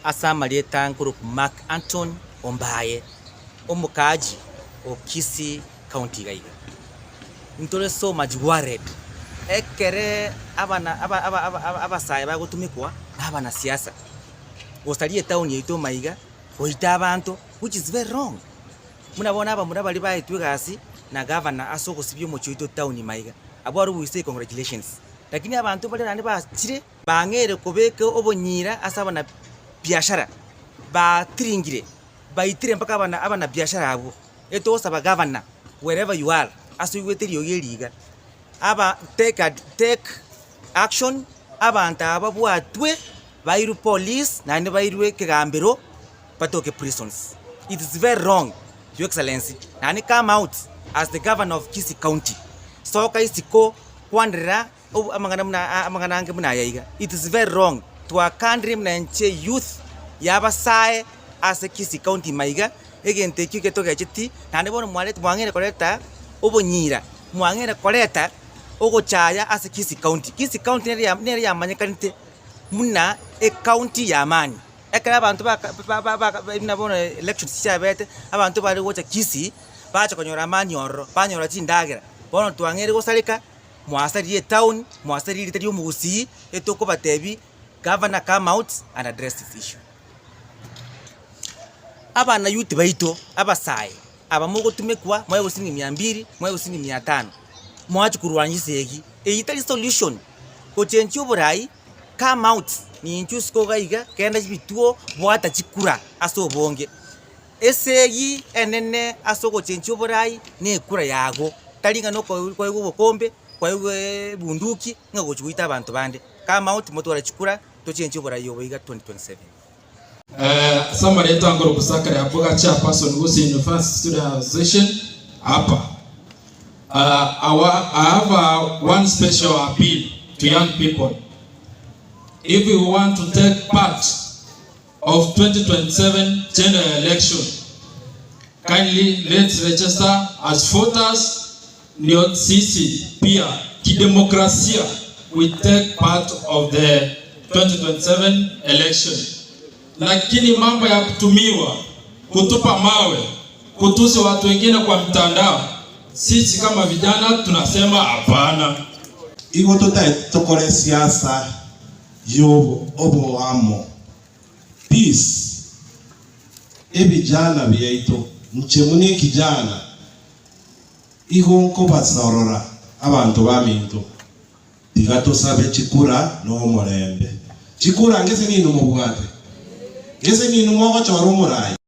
Asama lieta group Mark Anton Ombaye omukaji o Kisii County gaiga ntole so much worried ekere abasaya bagutumikwa n'abana siasa osalie town yeito maiga oita abantu, which is very wrong. Munabona aba bali baitwigasi na governor asoko sibyo mu chito town maiga abwaru we say congratulations, lakini abantu bali nani bachire bangere kobeke obonyira asaba na biashara ba tringire baitire mpaka abana biashara abo eto osaba governor wherever you are asuweteri yogeliga aba take action abantu ababwatwe bairu police nani bairwe kegambero patoke prisons. It is very wrong, Your Excellency. Nani come out as the governor of Kisii County. So kaisiko kwandira amangana ange muna yaiga. It is very wrong to a country mna nche youth yabasai as a Kisii County maiga. Again take you get to gachiti. Nani bono mwalete mwangere koleta obonyira. Mwangere koleta ogo chaya as a Kisii County. Kisii County neri ya manyekanite muna e county ya amani. Ekara abantu nabona elections cyabete abantu bari wocha Kisii bacha konyora amani oro banyora tindagira bono twangere gosalika mwasari town mwasari litari umugusi etoko batebi governor come out and address this issue. Abana youth baito abasai abamugo tumekwa mwaye busingi 200 mwaye busingi 500 mwachi kurwanyisegi eyitari solution ko change oburai come out ni nchusko gaiga kenda bituo bwata chikura aso bonge esegi enene asoko chencho borai ne kura yago talinga no kwa bukombe kwa bunduki ngago chuita abantu bande come out motora chikura to chencho borai yobiga 2027. Somebody tangoro kusakara apoga chairperson Gusii University Student Association hapa. I have one special appeal to young people. If we want to take part of 2027 general election, kindly let's register as voters. Ndio sisi pia kidemokrasia we take part of the 2027 election. Lakini mambo ya kutumiwa, kutupa mawe, kutusi watu wengine kwa mtandao, sisi kama vijana tunasema hapana. Iko tokole siasa yobo obo amo peace ebijana byaito nchemuni kijana ihonko basorora abantu baminto digato sabe chikura no morembe chikura ngese ni no mubwate ngese ni no mwogo choro murai.